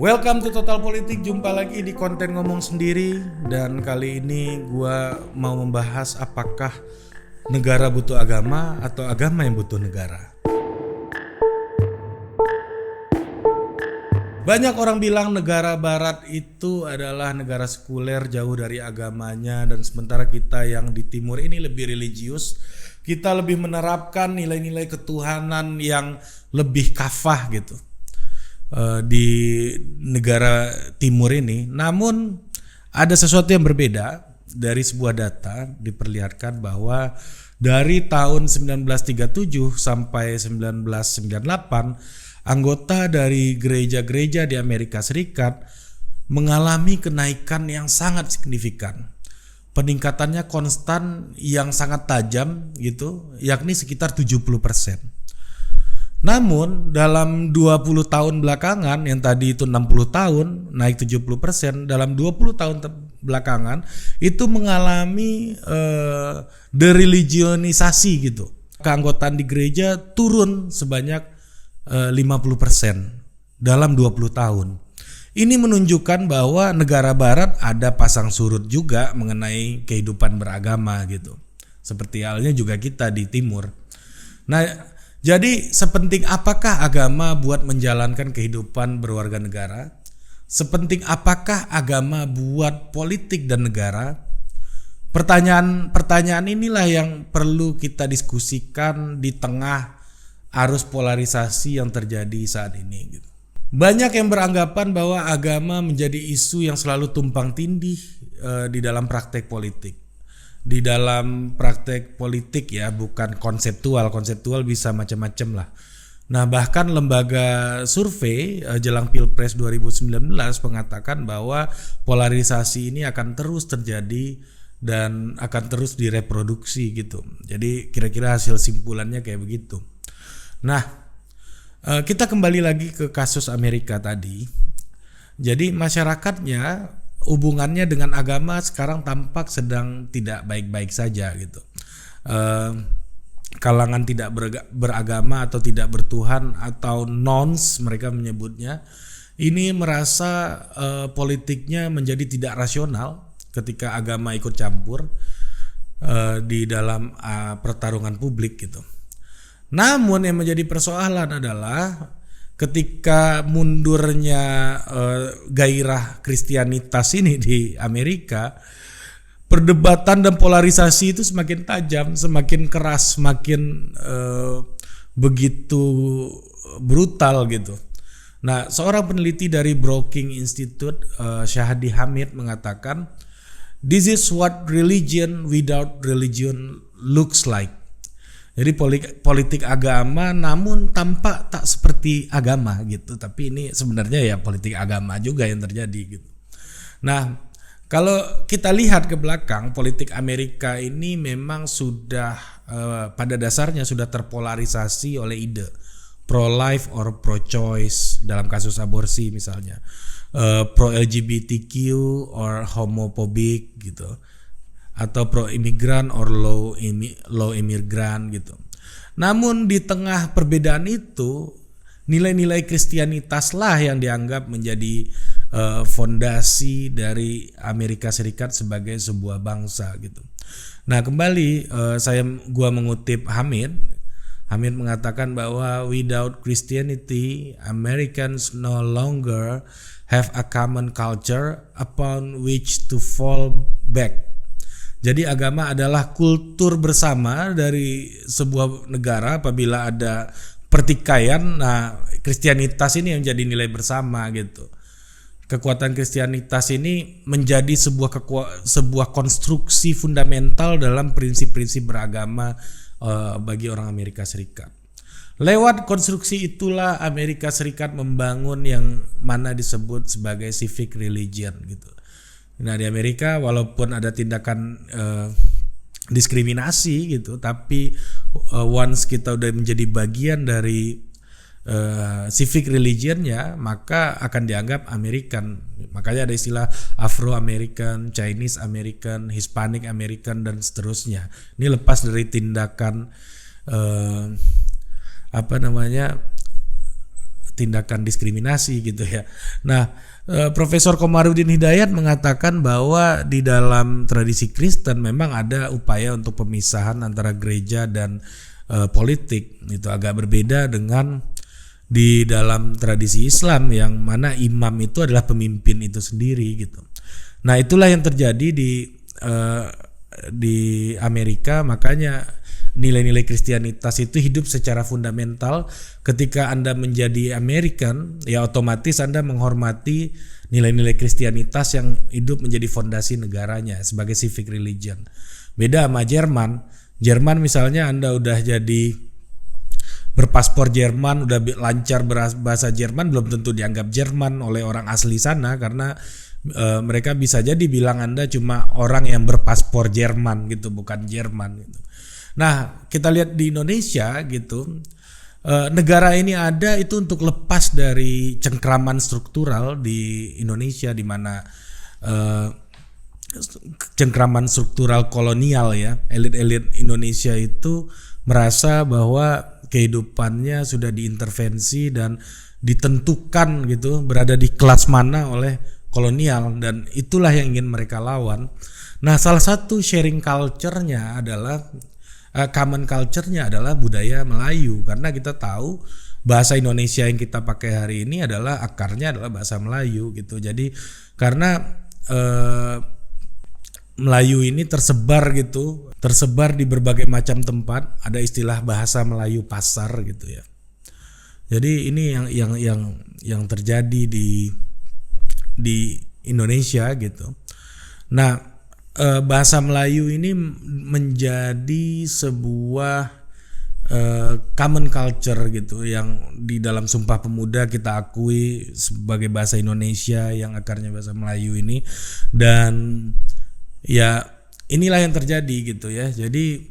Welcome to Total Politik, jumpa lagi di konten ngomong sendiri. Dan kali ini gua mau membahas apakah negara butuh agama atau agama yang butuh negara. Banyak orang bilang negara barat itu adalah negara sekuler, jauh dari agamanya. Dan sementara kita yang di timur ini lebih religius, kita lebih menerapkan nilai-nilai ketuhanan yang lebih kafah gitu di negara timur ini. Namun ada sesuatu yang berbeda. Dari sebuah data diperlihatkan bahwa dari tahun 1937 sampai 1998 anggota dari gereja-gereja di Amerika Serikat mengalami kenaikan yang sangat signifikan. Peningkatannya konstan yang sangat tajam gitu, yakni sekitar 70%. Namun dalam 20 tahun belakangan, yang tadi itu 60 tahun naik 70%, dalam 20 tahun belakangan itu mengalami dereligionisasi gitu. Keanggotaan di gereja turun sebanyak 50% dalam 20 tahun. Ini menunjukkan bahwa negara barat ada pasang surut juga mengenai kehidupan beragama gitu. Seperti halnya juga kita di timur. Nah, jadi sepenting apakah agama buat menjalankan kehidupan berwarga negara? Sepenting apakah agama buat politik dan negara? Pertanyaan inilah yang perlu kita diskusikan di tengah arus polarisasi yang terjadi saat ini. Banyak yang beranggapan bahwa agama menjadi isu yang selalu tumpang tindih di dalam praktek politik. Di dalam praktek politik ya, bukan konseptual bisa macam-macam lah. Nah, bahkan lembaga survei jelang Pilpres 2019 mengatakan bahwa polarisasi ini akan terus terjadi dan akan terus direproduksi gitu. Jadi kira-kira hasil simpulannya kayak begitu. Nah, kita kembali lagi ke kasus Amerika tadi. Jadi masyarakatnya, hubungannya dengan agama sekarang tampak sedang tidak baik-baik saja gitu. Kalangan tidak beragama atau tidak bertuhan atau nons mereka menyebutnya, ini merasa politiknya menjadi tidak rasional ketika agama ikut campur di dalam pertarungan publik gitu. Namun yang menjadi persoalan adalah ketika mundurnya gairah Kristianitas ini di Amerika, perdebatan dan polarisasi itu semakin tajam, semakin keras, semakin begitu brutal gitu. Nah, seorang peneliti dari Brookings Institute, Syahdi Hamid mengatakan, "This is what religion without religion looks like." Jadi politik agama namun tampak tak seperti agama gitu. Tapi ini sebenarnya ya politik agama juga yang terjadi gitu. Nah, kalau kita lihat ke belakang, politik Amerika ini memang sudah pada dasarnya sudah terpolarisasi oleh ide pro life or pro choice dalam kasus aborsi misalnya, pro LGBTQ or homophobic gitu, atau pro imigran or low imigran gitu. Namun di tengah perbedaan itu, nilai-nilai Kristianitas lah yang dianggap menjadi fondasi dari Amerika Serikat sebagai sebuah bangsa gitu. Nah, kembali gua mengutip Hamid mengatakan bahwa without Christianity, Americans no longer have a common culture upon which to fall back. Jadi agama adalah kultur bersama dari sebuah negara. Apabila ada pertikaian, nah Kristianitas ini yang jadi nilai bersama gitu. Kekuatan Kristianitas ini menjadi sebuah konstruksi fundamental dalam prinsip-prinsip beragama bagi orang Amerika Serikat. Lewat konstruksi itulah Amerika Serikat membangun yang mana disebut sebagai civic religion gitu. Nah, di Amerika walaupun ada tindakan diskriminasi gitu, tapi once kita udah menjadi bagian dari civic religionnya, maka akan dianggap American. Makanya ada istilah Afro American, Chinese American, Hispanic American dan seterusnya. Ini lepas dari tindakan tindakan diskriminasi gitu ya. Nah, Profesor Komarudin Hidayat mengatakan bahwa di dalam tradisi Kristen memang ada upaya untuk pemisahan antara gereja dan politik. Itu agak berbeda dengan di dalam tradisi Islam yang mana imam itu adalah pemimpin itu sendiri gitu. Nah, itulah yang terjadi di Amerika, makanya nilai-nilai Kristianitas itu hidup secara fundamental. Ketika Anda menjadi American, ya otomatis Anda menghormati nilai-nilai Kristianitas yang hidup menjadi fondasi negaranya sebagai civic religion. Beda sama Jerman. Jerman misalnya Anda udah jadi berpaspor Jerman, udah lancar bahasa Jerman, belum tentu dianggap Jerman oleh orang asli sana, karena mereka bisa jadi bilang Anda cuma orang yang berpaspor Jerman gitu, bukan Jerman gitu. Nah, kita lihat di Indonesia gitu, negara ini ada itu untuk lepas dari cengkraman struktural di Indonesia, di mana cengkraman struktural kolonial ya, elit-elit Indonesia itu merasa bahwa kehidupannya sudah diintervensi dan ditentukan gitu, berada di kelas mana oleh kolonial, dan itulah yang ingin mereka lawan. Nah, salah satu sharing culture-nya adalah common culture-nya adalah budaya Melayu, karena kita tahu bahasa Indonesia yang kita pakai hari ini adalah akarnya adalah bahasa Melayu gitu. Jadi karena Melayu ini tersebar di berbagai macam tempat, ada istilah bahasa Melayu pasar gitu ya. Jadi ini yang terjadi di Indonesia gitu. Nah, bahasa Melayu ini menjadi sebuah common culture gitu, yang di dalam Sumpah Pemuda kita akui sebagai bahasa Indonesia yang akarnya bahasa Melayu ini. Dan ya inilah yang terjadi gitu ya. Jadi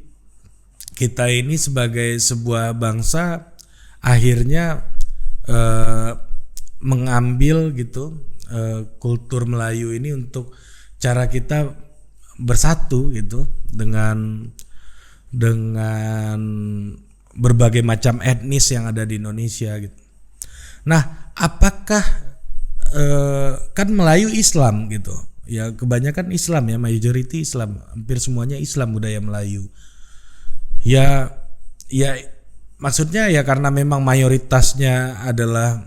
kita ini sebagai sebuah bangsa akhirnya mengambil gitu kultur Melayu ini untuk cara kita bersatu gitu dengan berbagai macam etnis yang ada di Indonesia gitu. Nah, apakah kan Melayu Islam gitu ya, kebanyakan Islam ya, majority Islam, hampir semuanya Islam budaya Melayu ya maksudnya ya karena memang mayoritasnya adalah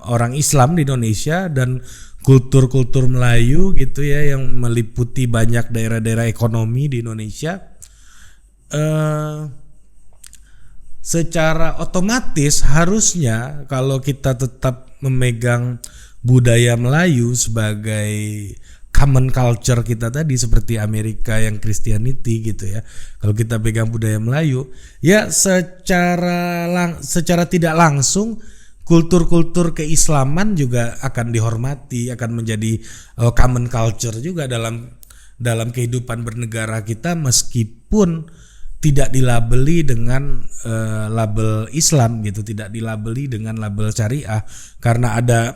orang Islam di Indonesia, dan kultur-kultur Melayu gitu ya yang meliputi banyak daerah-daerah ekonomi di Indonesia, secara otomatis harusnya kalau kita tetap memegang budaya Melayu sebagai common culture kita tadi, seperti Amerika yang Christianity gitu ya, kalau kita pegang budaya Melayu ya secara tidak langsung kultur-kultur keislaman juga akan dihormati, akan menjadi common culture juga dalam kehidupan bernegara kita, meskipun tidak dilabeli dengan label Islam gitu, tidak dilabeli dengan label syariah. Karena ada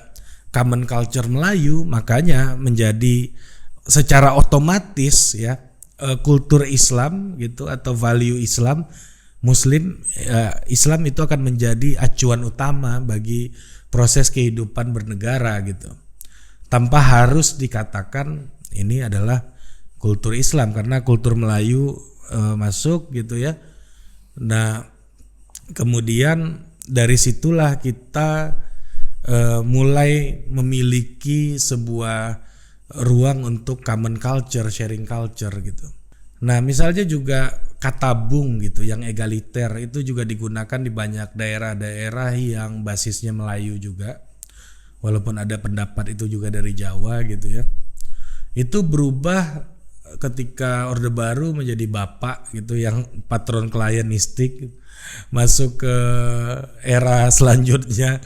common culture Melayu, makanya menjadi secara otomatis ya kultur Islam gitu atau value Islam Muslim, Islam itu akan menjadi acuan utama bagi proses kehidupan bernegara gitu, tanpa harus dikatakan ini adalah kultur Islam, karena kultur Melayu masuk gitu ya. Nah, kemudian dari situlah kita mulai memiliki sebuah ruang untuk common culture, sharing culture gitu. Nah, misalnya juga kata bung gitu yang egaliter itu juga digunakan di banyak daerah-daerah yang basisnya Melayu juga, walaupun ada pendapat itu juga dari Jawa gitu ya. Itu berubah ketika Orde Baru menjadi bapak gitu, yang patron klienistik, masuk ke era selanjutnya,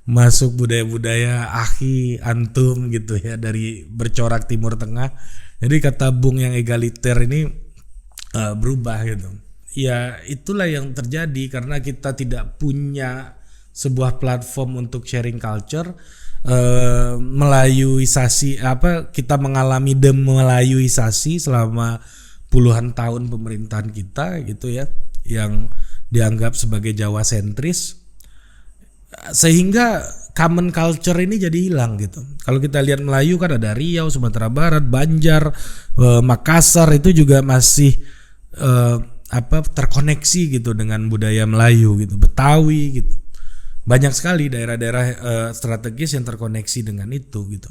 masuk budaya-budaya akhi antum gitu ya, dari bercorak Timur Tengah. Jadi kata bung yang egaliter ini berubah gitu. Ya itulah yang terjadi karena kita tidak punya sebuah platform untuk sharing culture. Melayuisasi kita mengalami demelayuisasi selama puluhan tahun pemerintahan kita gitu ya, yang dianggap sebagai Jawa sentris. Sehingga common culture ini jadi hilang gitu. Kalau kita lihat Melayu kan ada Riau, Sumatera Barat, Banjar, Makassar, itu juga masih terkoneksi gitu dengan budaya Melayu gitu, Betawi gitu. Banyak sekali daerah-daerah strategis yang terkoneksi dengan itu gitu.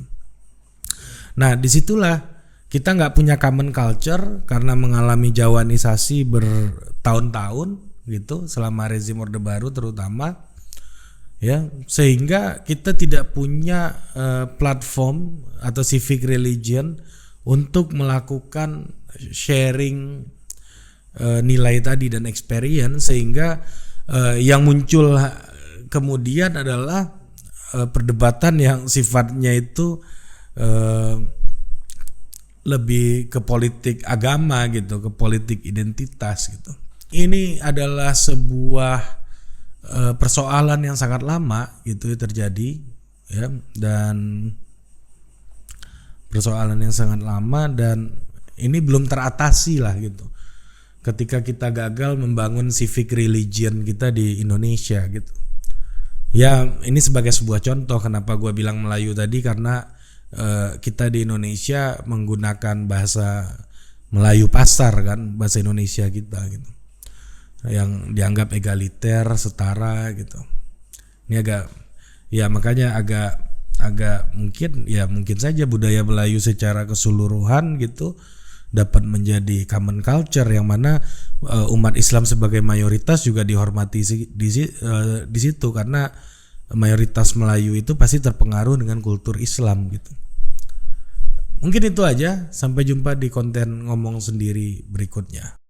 Nah, disitulah kita nggak punya common culture karena mengalami jawanisasi bertahun-tahun gitu selama rezim Orde Baru terutama, ya, sehingga kita tidak punya platform atau civic religion untuk melakukan sharing nilai tadi dan experience, sehingga yang muncul kemudian adalah perdebatan yang sifatnya itu lebih ke politik agama gitu, ke politik identitas gitu. Ini adalah sebuah persoalan yang sangat lama gitu terjadi, ya, dan persoalan yang sangat lama dan ini belum teratasi lah gitu. Ketika kita gagal membangun civic religion kita di Indonesia gitu. Ya, ini sebagai sebuah contoh kenapa gue bilang Melayu tadi, karena kita di Indonesia menggunakan bahasa Melayu pasar kan, bahasa Indonesia kita gitu, yang dianggap egaliter, setara gitu. Ini makanya agak mungkin saja budaya Melayu secara keseluruhan gitu dapat menjadi common culture, yang mana umat Islam sebagai mayoritas juga dihormati di situ, karena mayoritas Melayu itu pasti terpengaruh dengan kultur Islam gitu. Mungkin itu aja, sampai jumpa di konten ngomong sendiri berikutnya.